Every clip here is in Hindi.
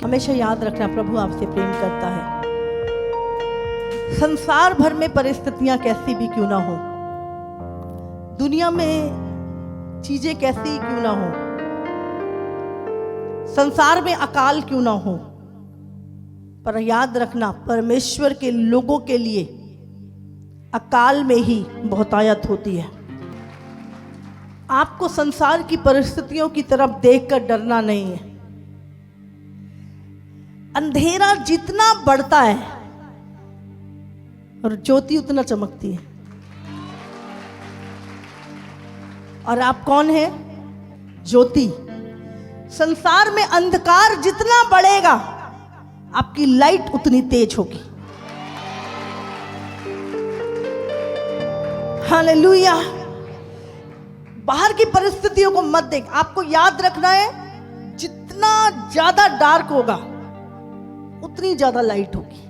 हमेशा याद रखना, प्रभु आपसे प्रेम करता है। संसार भर में परिस्थितियां कैसी भी क्यों ना हो, दुनिया में चीजें कैसी क्यों ना हो, संसार में अकाल क्यों ना हो, पर याद रखना परमेश्वर के लोगों के लिए अकाल में ही बहुतायत होती है। आपको संसार की परिस्थितियों की तरफ देखकर डरना नहीं है। अंधेरा जितना बढ़ता है और ज्योति उतना चमकती है। और आप कौन है? ज्योति। संसार में अंधकार जितना बढ़ेगा आपकी लाइट उतनी तेज होगी। हालेलुया। बाहर की परिस्थितियों को मत देख। आपको याद रखना है, जितना ज्यादा डार्क होगा उतनी ज्यादा लाइट होगी।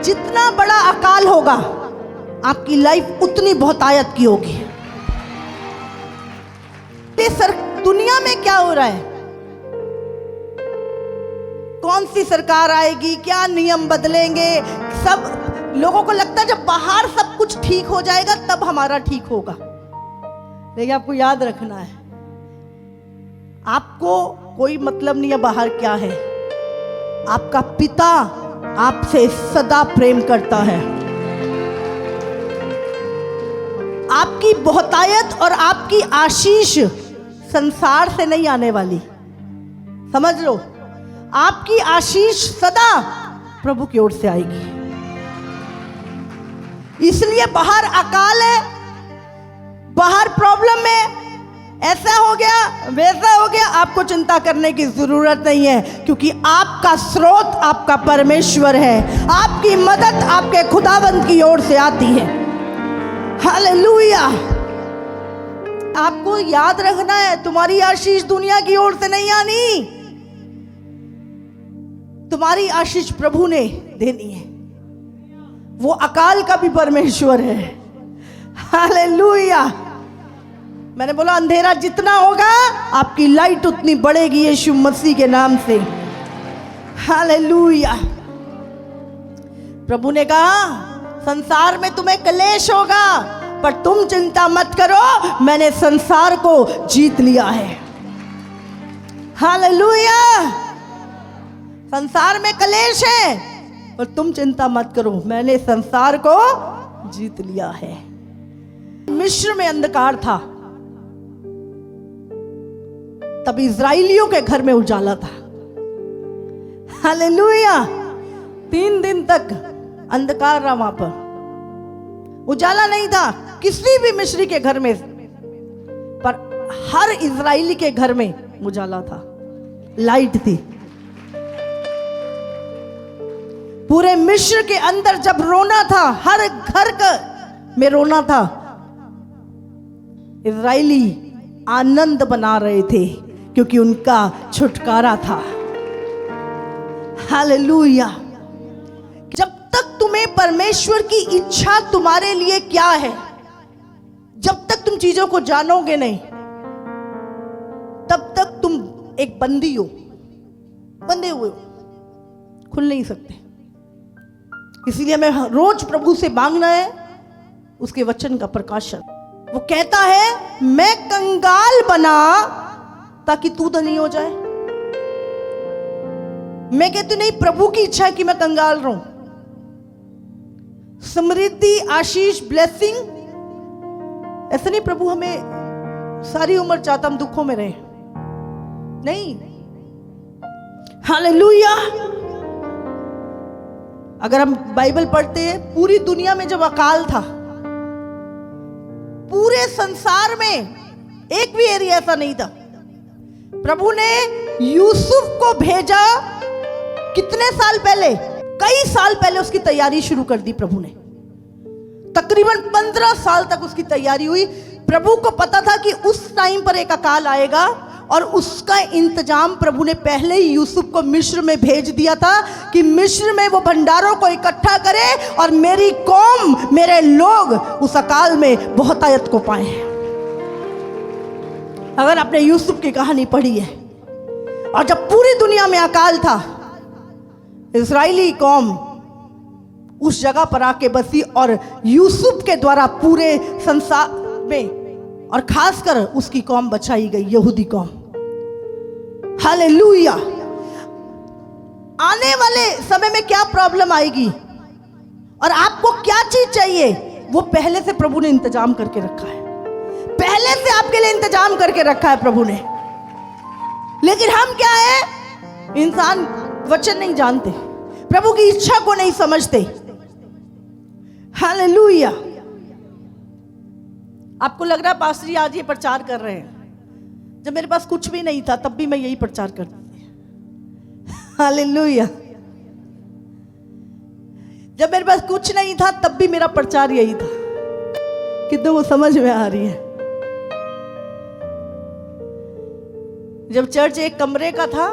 जितना बड़ा अकाल होगा आपकी लाइफ उतनी बहुतायत की होगी। दुनिया में क्या हो रहा है, कौन सी सरकार आएगी, क्या नियम बदलेंगे, सब लोगों को लगता है जब बाहर सब कुछ ठीक हो जाएगा तब हमारा ठीक होगा। लेकिन आपको याद रखना है, आपको कोई मतलब नहीं है बाहर क्या है। आपका पिता आपसे सदा प्रेम करता है। आपकी बहुतायत और आपकी आशीष संसार से नहीं आने वाली, समझ लो। आपकी आशीष सदा प्रभु की ओर से आएगी। इसलिए बाहर अकाल है, बाहर प्रॉब्लम है, ऐसा हो गया वैसा हो गया, आपको चिंता करने की जरूरत नहीं है, क्योंकि आपका स्रोत आपका परमेश्वर है। आपकी मदद आपके खुदावंद की ओर से आती है। हालेलुया। आपको याद रखना है, तुम्हारी आशीष दुनिया की ओर से नहीं आनी, तुम्हारी आशीष प्रभु ने देनी है। वो अकाल का भी परमेश्वर है। हालेलुया। मैंने बोला अंधेरा जितना होगा आपकी लाइट उतनी बढ़ेगी यीशु मसीह के नाम से। हालेलुया। प्रभु ने कहा संसार में तुम्हें क्लेश होगा, पर तुम चिंता मत करो, मैंने संसार को जीत लिया है। हालेलुया। संसार में क्लेश है पर तुम चिंता मत करो, मैंने संसार को जीत लिया है। मिस्र में अंधकार था, तब इज़राइलियों के घर में उजाला था। हालेलुया। 3 दिन तक अंधकार रहा, वहां पर उजाला नहीं था किसी भी मिस्री के घर में, पर हर इज़राइली के घर में उजाला था, लाइट थी। पूरे मिस्र के अंदर जब रोना था, हर घर में रोना था, इज़राइली आनंद बना रहे थे क्योंकि उनका छुटकारा था। हालेलुया। जब तक तुम्हें परमेश्वर की इच्छा तुम्हारे लिए क्या है, जब तक तुम चीजों को जानोगे नहीं, तब तक तुम एक बंदी हो, बंधे हुए हो, खुल नहीं सकते। इसलिए हमें रोज प्रभु से मांगना है उसके वचन का प्रकाशन। वो कहता है मैं कंगाल बना ताकि तू धनी हो जाए। मैं कहती नहीं, प्रभु की इच्छा है कि मैं कंगाल रहूं। समृद्धि, आशीष, ब्लेसिंग, ऐसा नहीं प्रभु हमें सारी उम्र चाहता हम दुखों में रहे, नहीं। हालेलुया। अगर हम बाइबल पढ़ते हैं, पूरी दुनिया में जब अकाल था, पूरे संसार में एक भी एरिया ऐसा नहीं था, प्रभु ने यूसुफ को भेजा। कितने साल पहले? कई साल पहले उसकी तैयारी शुरू कर दी प्रभु ने। तकरीबन 15 साल तक उसकी तैयारी हुई। प्रभु को पता था कि उस टाइम पर एक अकाल आएगा, और उसका इंतजाम प्रभु ने पहले ही यूसुफ को मिस्र में भेज दिया था कि मिस्र में वो भंडारों को इकट्ठा करे और मेरी कौम, मेरे लोग उस अकाल में बहुतायत को पाए। अगर आपने यूसुफ की कहानी पढ़ी है, और जब पूरी दुनिया में अकाल था, इस्राएली कौम उस जगह पर आके बसी और यूसुफ के द्वारा पूरे संसार में और खासकर उसकी कौम बचाई गई, यहूदी कौम। हालेलुया। आने वाले समय में क्या प्रॉब्लम आएगी और आपको क्या चीज चाहिए, वो पहले से प्रभु ने इंतजाम करके रखा है। पहले से आपके लिए इंतजाम करके रखा है प्रभु ने। लेकिन हम क्या है, इंसान वचन नहीं जानते, प्रभु की इच्छा को नहीं समझते। हालेलुया। आपको लग रहा है पास्टर जी आज ये प्रचार कर रहे हैं, जब मेरे पास कुछ भी नहीं था तब भी मैं यही प्रचार करती थी। हालेलुया। जब मेरे पास कुछ नहीं था तब भी मेरा प्रचार यही था। कितना वो समझ में आ रही है। जब चर्च एक कमरे का था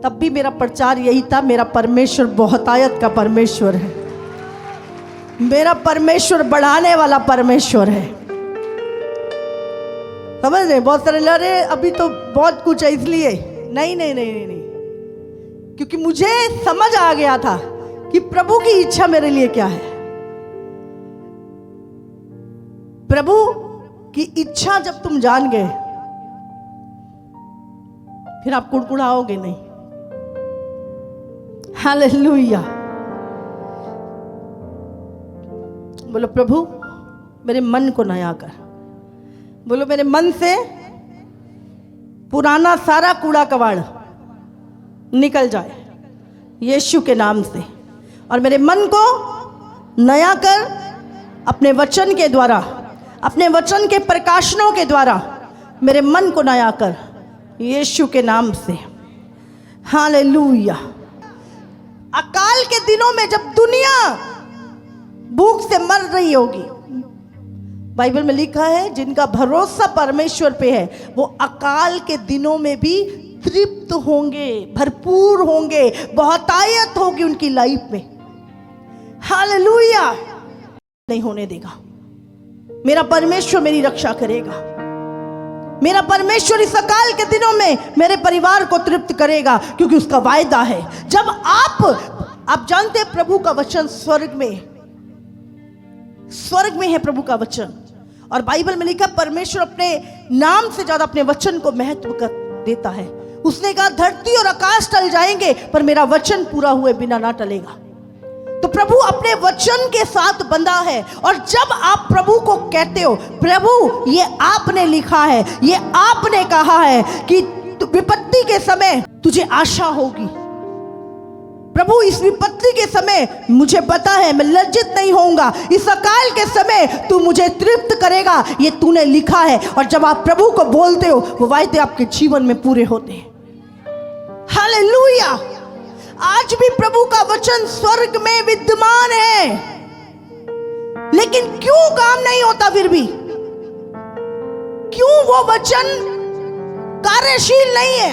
तब भी मेरा प्रचार यही था, मेरा परमेश्वर बहुतायत का परमेश्वर है, मेरा परमेश्वर बढ़ाने वाला परमेश्वर है। समझ रहे? बहुत सारे लड़े अभी तो बहुत कुछ है इसलिए नहीं नहीं नहीं नहीं, नहीं। क्योंकि मुझे समझ आ गया था कि प्रभु की इच्छा मेरे लिए क्या है। प्रभु की इच्छा जब तुम जान गए फिर आप कुड़कुड़ाओगे नहीं। हालेलुया। बोलो प्रभु मेरे मन को नया कर। बोलो मेरे मन से पुराना सारा कूड़ा कबाड़ निकल जाए यीशु के नाम से, और मेरे मन को नया कर अपने वचन के द्वारा, अपने वचन के प्रकाशनों के द्वारा मेरे मन को नया कर यीशु के नाम से। हालेलुया। अकाल के दिनों में जब दुनिया भूख से मर रही होगी, बाइबल में लिखा है जिनका भरोसा परमेश्वर पे है वो अकाल के दिनों में भी तृप्त होंगे, भरपूर होंगे, बहुतायत होगी उनकी लाइफ में। हालेलुया। नहीं होने देगा। मेरा परमेश्वर मेरी रक्षा करेगा। मेरा परमेश्वर इस अकाल के दिनों में मेरे परिवार को तृप्त करेगा, क्योंकि उसका वायदा है। जब आप जानते हैं प्रभु का वचन स्वर्ग में है प्रभु का वचन, और बाइबल में लिखा परमेश्वर अपने नाम से ज्यादा अपने वचन को महत्व देता है। उसने कहा धरती और आकाश टल जाएंगे पर मेरा वचन पूरा हुए बिना ना टलेगा। तो प्रभु अपने वचन के साथ बंधा है, और जब आप प्रभु को कहते हो प्रभु ये आपने लिखा है, ये आपने कहा है कि विपत्ति के समय तुझे आशा होगी, प्रभु इस विपत्ति के समय मुझे पता है मैं लज्जित नहीं होऊंगा, इस अकाल के समय तू मुझे तृप्त करेगा, ये तूने लिखा है। और जब आप प्रभु को बोलते हो वो वायदे आपके जीवन में पूरे होते हैं। हालेलुया। आज भी प्रभु का वचन स्वर्ग में विद्यमान है, लेकिन क्यों काम नहीं होता? फिर भी क्यों वो वचन कार्यशील नहीं है?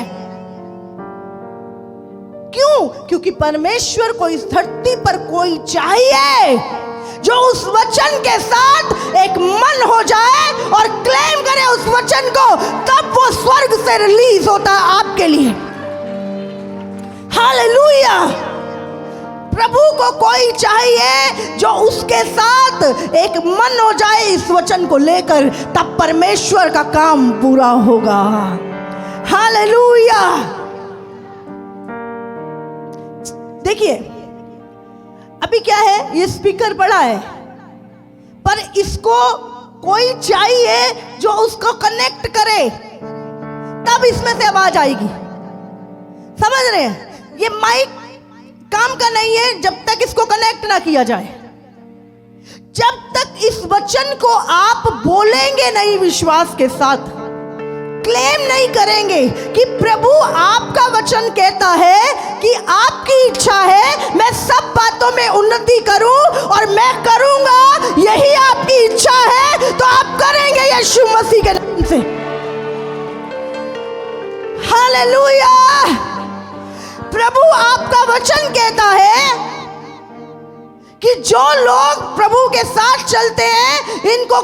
क्यों? क्योंकि परमेश्वर को इस धरती पर कोई चाहिए जो उस वचन के साथ एक मन हो जाए और क्लेम करे उस वचन को, तब वो स्वर्ग से रिलीज होता है आपके लिए। हालेलुया। प्रभु को कोई चाहिए जो उसके साथ एक मन हो जाए इस वचन को लेकर, तब परमेश्वर का काम पूरा होगा। हालेलुया। देखिए अभी क्या है, ये स्पीकर बड़ा है पर इसको कोई चाहिए जो उसको कनेक्ट करे, तब इसमें से आवाज आएगी। समझ रहे हैं? ये माइक काम का नहीं है जब तक इसको कनेक्ट ना किया जाए। जब तक इस वचन को आप बोलेंगे नहीं, विश्वास के साथ क्लेम नहीं करेंगे कि प्रभु आपका वचन कहता है कि आपकी इच्छा है मैं सब बातों में उन्नति करूं और मैं करूंगा, यही आपकी इच्छा है, तो आप करेंगे यीशु मसीह के नाम से। हालेलुया। प्रभु आपका वचन कहता है कि जो लोग प्रभु के साथ चलते हैं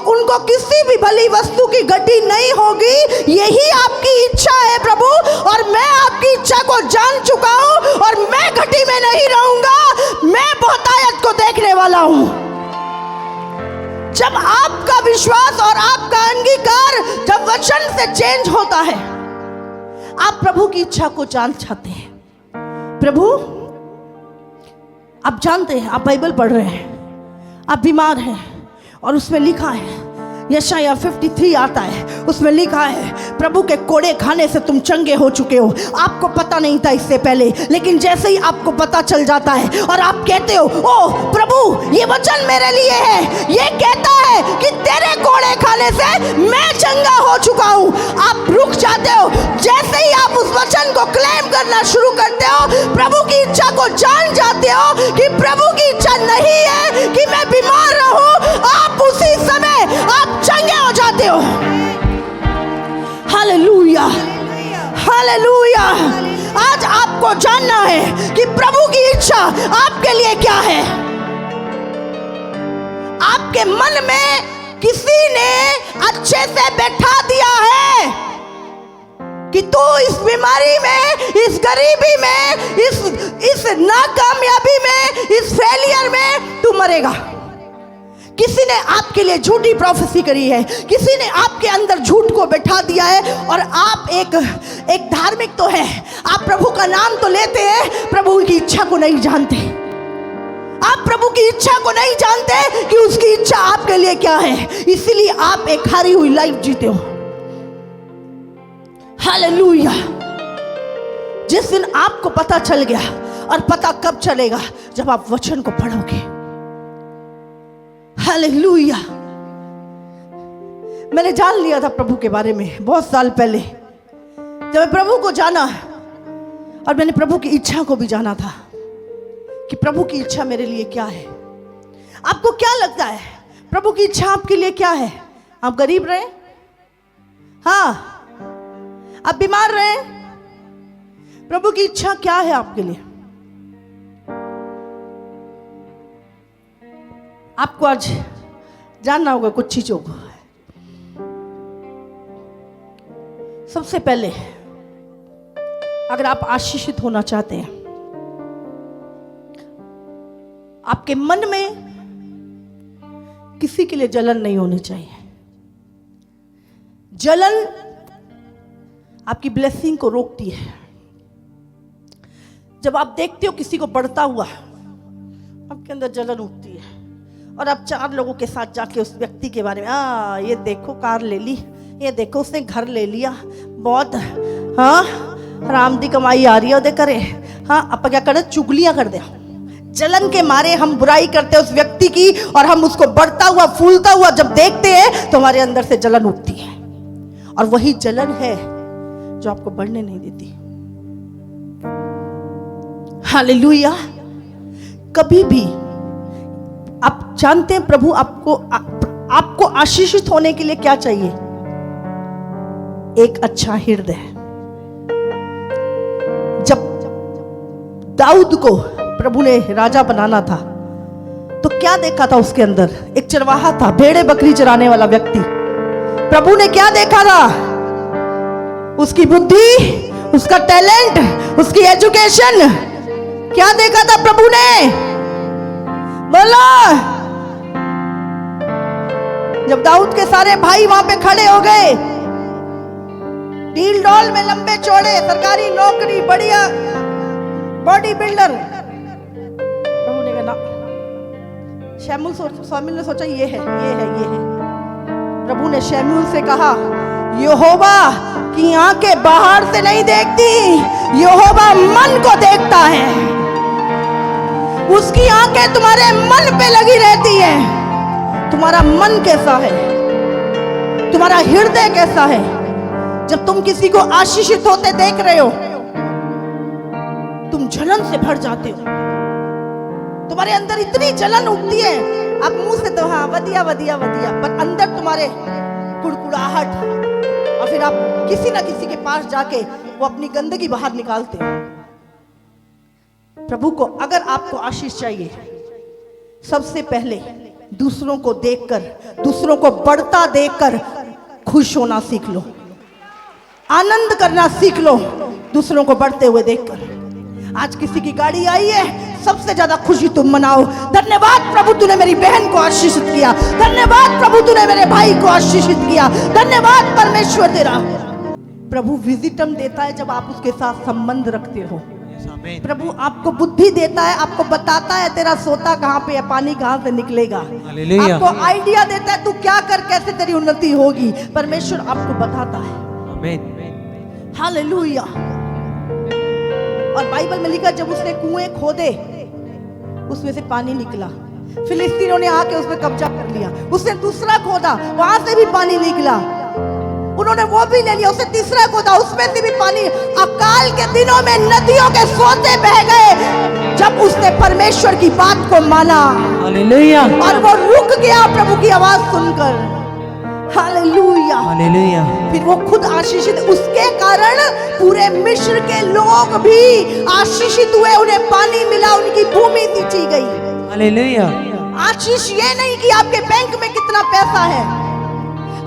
उनको किसी भी भली वस्तु की गति नहीं होगी। यही आपकी इच्छा है प्रभु, और मैं आपकी इच्छा को जान चुका हूं और मैं घटी में नहीं रहूंगा, मैं बहुतायत को देखने वाला हूं। जब आपका विश्वास और आपका अंगीकार जब वचन से चेंज होता है, आप प्रभु की इच्छा को जान चाहते हैं। प्रभु, आप जानते हैं, आप बाइबल पढ़ रहे हैं, आप बीमार हैं, और उसमें लिखा है, यशाया 53 आता है, उसमें लिखा है प्रभु के कोड़े खाने से तुम चंगे हो चुके हो। आपको पता नहीं था इससे पहले, लेकिन जैसे ही आपको पता चल जाता है और आप कहते हो, ओ प्रभु ये वचन मेरे लिए है, ये कहता है कि तेरे कोड़े खाने से मैं चंगा हो चुका हूं, आप रुक जाते हो। जैसे ही आप उस वचन को क्लेम करना शुरू करते हो, प्रभु की इच्छा को जान जाते हो कि प्रभु की इच्छा नहीं है कि मैं बीमार रहूं, आप उसी समय आप चंगे हो जाते हो। Hallelujah, hallelujah. आज आपको जानना है कि प्रभु की इच्छा आपके लिए क्या है। आपके मन में किसी ने अच्छे से बैठा दिया है कि तू इस बीमारी में, इस गरीबी में, इस नाकामयाबी में, इस फेलियर में तू मरेगा। किसी ने आपके लिए झूठी प्रोफेसी करी है, किसी ने आपके अंदर झूठ को बैठा दिया है, और आप एक धार्मिक तो है, आप प्रभु का नाम तो लेते हैं, प्रभु की इच्छा को नहीं जानते। आप प्रभु की इच्छा को नहीं जानते कि उसकी इच्छा आपके लिए क्या है, इसीलिए आप एक हारी हुई लाइफ जीते हो। हालेलुया। जिस दिन आपको पता चल गया, और पता कब चलेगा, जब आप वचन को पढ़ोगे। हालेलुया। मैंने जान लिया था प्रभु के बारे में बहुत साल पहले, जब मैं प्रभु को जाना, और मैंने प्रभु की इच्छा को भी जाना था कि प्रभु की इच्छा मेरे लिए क्या है। आपको क्या लगता है प्रभु की इच्छा आपके लिए क्या है? आप गरीब रहे, हाँ, आप बीमार रहे, प्रभु की इच्छा क्या है आपके लिए? आपको आज जानना होगा कुछ चीजों को। सबसे पहले, अगर आप आशीषित होना चाहते हैं, आपके मन में किसी के लिए जलन नहीं होनी चाहिए। जलन आपकी ब्लेसिंग को रोकती है। जब आप देखते हो किसी को बढ़ता हुआ, आपके अंदर जलन उठती है, और आप 4 लोगों के साथ जाके उस व्यक्ति के बारे में, ये देखो कार ले ली, ये देखो उसने घर ले लिया, बहुत हाँ राम दी कमाई आ रही है उधर करे, हाँ आप क्या कर, चुगलियां कर दे। जलन के मारे हम बुराई करते हैं उस व्यक्ति की, और हम उसको बढ़ता हुआ फूलता हुआ जब देखते हैं तो हमारे अंदर से जलन उठती है, और वही जलन है जो आपको बढ़ने नहीं देती। हालेलुया। कभी भी आप जानते हैं प्रभु आपको आशीषित होने के लिए क्या चाहिए? एक अच्छा हृदय। जब दाऊद को प्रभु ने राजा बनाना था, तो क्या देखा था उसके अंदर? एक चरवाहा था, भेड़े बकरी चराने वाला व्यक्ति। प्रभु ने क्या देखा था? उसकी बुद्धि, उसका टैलेंट, उसकी एजुकेशन, क्या देखा था प्रभु ने? बोलो। जब दाऊद के सारे भाई वहां पे खड़े हो गए, डील डॉल में लंबे चौड़े, सरकारी नौकरी, बढ़िया बॉडी बिल्डर, प्रभु ने कहा शमूएल ने सोचा ये है। प्रभु ने शमूएल से कहा, यहोवा की आंखें बाहर से नहीं देखती, यहोवा मन को देखता है। उसकी आंखें तुम्हारे मन पे लगी रहती है। तुम्हारा मन कैसा है, तुम्हारा हृदय कैसा है? जब तुम किसी को आशीषित होते देख रहे हो, तुम जलन से भर जाते हो, तुम्हारे अंदर इतनी जलन उठती है, आप मुंह से तो हाँ वदिया वदिया वदिया, पर अंदर तुम्हारे कुड़कुड़ाहट, और फिर आप किसी ना किसी के पास जाके वो अपनी गंदगी बाहर निकालते हो। प्रभु को अगर आपको आशीष चाहिए, सबसे पहले दूसरों को देखकर, दूसरों को बढ़ता देखकर खुश होना सीख लो, आनंद करना सीख लो दूसरों को बढ़ते हुए देखकर। आज किसी की गाड़ी आई है, सबसे ज्यादा खुशी तुम मनाओ, धन्यवाद प्रभु तूने मेरी बहन को आशीषित किया, धन्यवाद प्रभु तूने मेरे भाई को आशीषित किया, धन्यवाद परमेश्वर तेरा। प्रभु विजिटम देता है जब आप उसके साथ संबंध रखते हो। प्रभु आपको बुद्धि देता है, आपको बताता है तेरा सोता कहाँ पे है, पानी कहाँ से निकलेगा, आपको आइडिया देता है तू क्या कर, कैसे तेरी उन्नति होगी। परमेश्वर आपको बताता है। हालेलुया। और बाइबल में लिखा जब उसने कुएं खोदे उसमें से पानी निकला, फिलिस्तीनों ने आके उसमें कब्जा कर लिया, उसने दूसरा खोदा वहां से भी पानी निकला, उन्होंने वो भी ले लिया, उसने तीसरा खोदा उसमें से भी पानी। अकाल के दिनों में नदियों के सोते बह गए जब उसने परमेश्वर की बात को माना। हालेलुया। और वो रुक गया प्रभु की आवाज सुनकर। Hallelujah, hallelujah. फिर वो खुद आशीषित, उसके कारण पूरे मिस्र के लोग भी आशीषित हुए, उन्हें पानी मिला, उनकी भूमि सींची गई। हालेलुया। आशीष ये नहीं कि आपके बैंक में कितना पैसा है,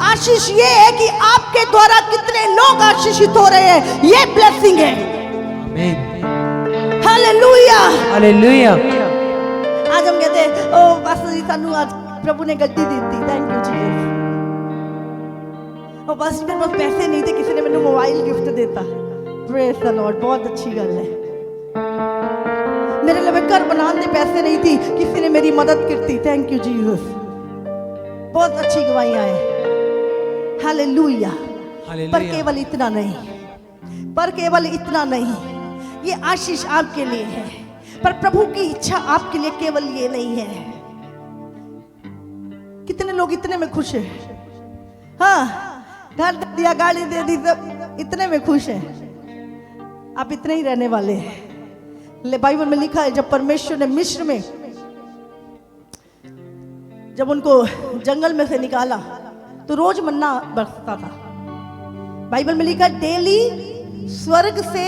आशीष ये है कि आपके द्वारा कितने लोग आशीषित हो रहे हैं, ये ब्लेसिंग है। Hallelujah, hallelujah. आज हम कहते हैं ओ पास्टर जी सानू आज प्रभु ने गद्दी दी थी, थैंक यू जीसस। और बस मेरे पास पैसे नहीं थे, किसी ने मैंने मोबाइल गिफ्ट देता, प्रेज द लॉर्ड, बहुत अच्छी गल है। मेरे लिए घर बनाने पैसे नहीं थी, किसी ने मेरी मदद की थी, थैंक यू जीसस। बहुत अच्छी गवाहियां हैं। हालेलुया। पर केवल इतना नहीं, पर केवल इतना नहीं, ये आशीष आपके लिए है, पर प्रभु की इच्छा आपके लिए केवल ये नहीं है। कितने लोग इतने में खुश हैं? हाँ, घर दे दिया, गाड़ी दे दी, सब इतने में खुश हैं। आप इतने ही रहने वाले हैं। बाइबल में लिखा है जब परमेश्वर ने मिस्र में जब उनको जंगल में से निकाला तो रोज मन्ना बरसता था। बाइबल में लिखा डेली स्वर्ग से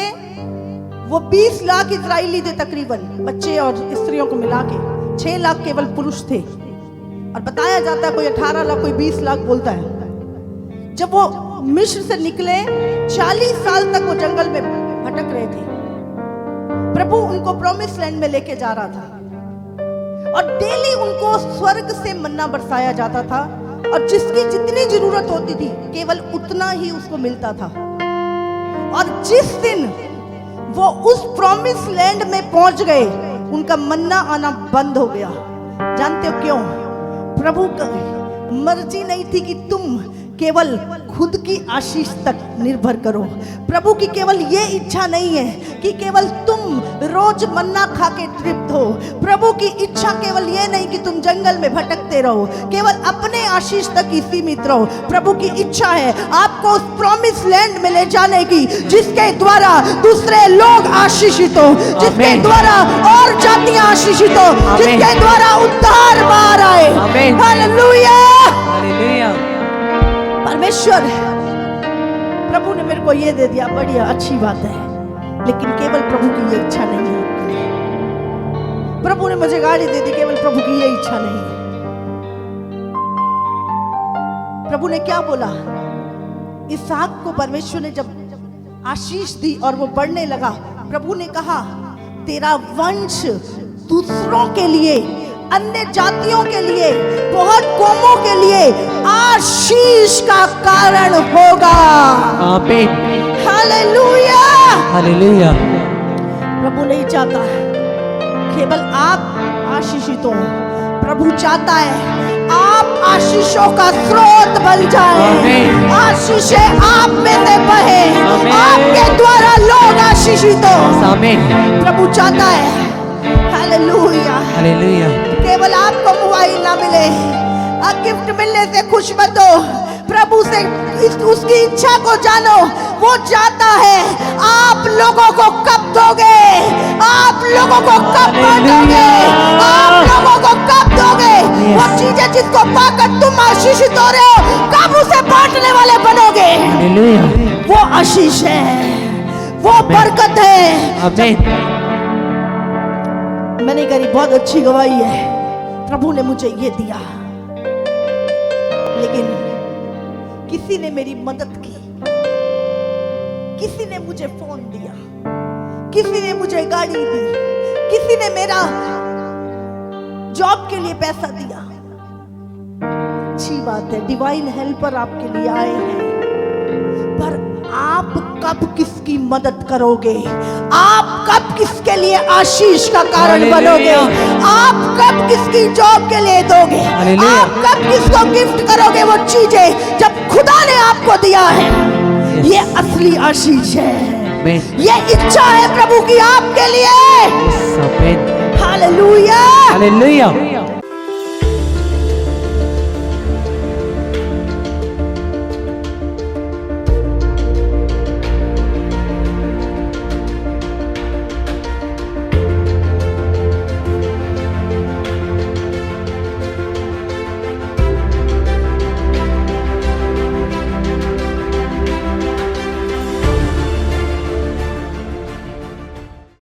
वो 20 लाख इजराइली थे, तकरीबन बच्चे और स्त्रियों को मिला के 6 लाख केवल पुरुष थे, और बताया जाता है कोई 18 लाख कोई 20 लाख बोलता है। जब वो मिस्र से निकले 40 साल तक वो जंगल में भटक रहे थे, प्रभु उनको प्रॉमिस लैंड में लेके जा रहा था, और डेली उनको स्वर्ग से मन्ना बरसाया जाता था, और जिसकी जितनी जरूरत होती थी केवल उतना ही उसको मिलता था। और जिस दिन वो उस प्रॉमिस लैंड में पहुंच गए उनका मन्ना आना बंद हो गया। जानते हो क्यों? प्रभु की मर्जी नहीं थी कि तुम केवल खुद की आशीष तक निर्भर करो। प्रभु की केवल ये इच्छा नहीं है कि केवल तुम रोज मन्ना खा के तृप्त हो। प्रभु की इच्छा केवल ये नहीं कि तुम जंगल में भटकते रहो, केवल अपने आशीष तक ही सीमित रहो। प्रभु की इच्छा है आपको उस प्रॉमिस लैंड में ले जाने की, जिसके द्वारा दूसरे लोग आशीषित हो, जिसके द्वारा और जातियां आशीषित हो, जिसके द्वारा उद्धार बाहर आए। Hallelujah, hallelujah. परमेश्वर प्रभु ने मेरे को ये दे दिया, बढ़िया अच्छी बात है, लेकिन केवल प्रभु की ये इच्छा नहीं है आपके लिए। प्रभु ने मुझे गाड़ी दे दी, केवल प्रभु की ये इच्छा नहीं है। प्रभु ने क्या बोला? इसहाक को परमेश्वर ने जब आशीष दी और वो बढ़ने लगा, प्रभु ने कहा तेरा वंश दूसरों के लिए, अन्य जातियों के लिए, बहुत कौमों के लिए आशीष का कारण होगा। आमीन। Hallelujah, hallelujah. प्रभु नहीं चाहता केवल आप आशीषित हो, प्रभु चाहता है आप आशीषों का स्रोत बन जाए, आशीषें आप में से बहे, आपके द्वारा लोग आशीषित हो। आमीन। प्रभु चाहता है, हालेलुया, हालेलुया, केवल आपको मोबाइल ना मिले, गिफ्ट मिलने से खुश मत हो। प्रभु से उसकी इच्छा को जानो, वो चाहता है आप लोगों को कब दोगे, आप लोगों को कब बांटोगे, आप लोगों को कब दोगे। वो चीजें जिसको पाकर तुम आशीषित हो रहे हो, कब उसे बांटने वाले बनोगे। वो आशीष है, वो बरकत है। मैंने करी बहुत अच्छी गवाही है। प्रभु ने मुझे ये दिया, लेकिन किसी ने मेरी मदद की, किसी ने मुझे फोन दिया, किसी ने मुझे गाड़ी दी, किसी ने मेरा जॉब के लिए पैसा दिया। अच्छी बात है, डिवाइन हेल्पर आपके लिए आए हैं, पर आप कब किसकी मदद करोगे? आप कब किसके लिए आशीष का कारण बनोगे? आप कब किसकी जॉब के लिए दोगे? आप कब किसको गिफ्ट करोगे वो चीजें जब खुदा ने आपको दिया है? ये असली आशीष है, ये इच्छा है प्रभु की आपके लिए। Hallelujah, hallelujah.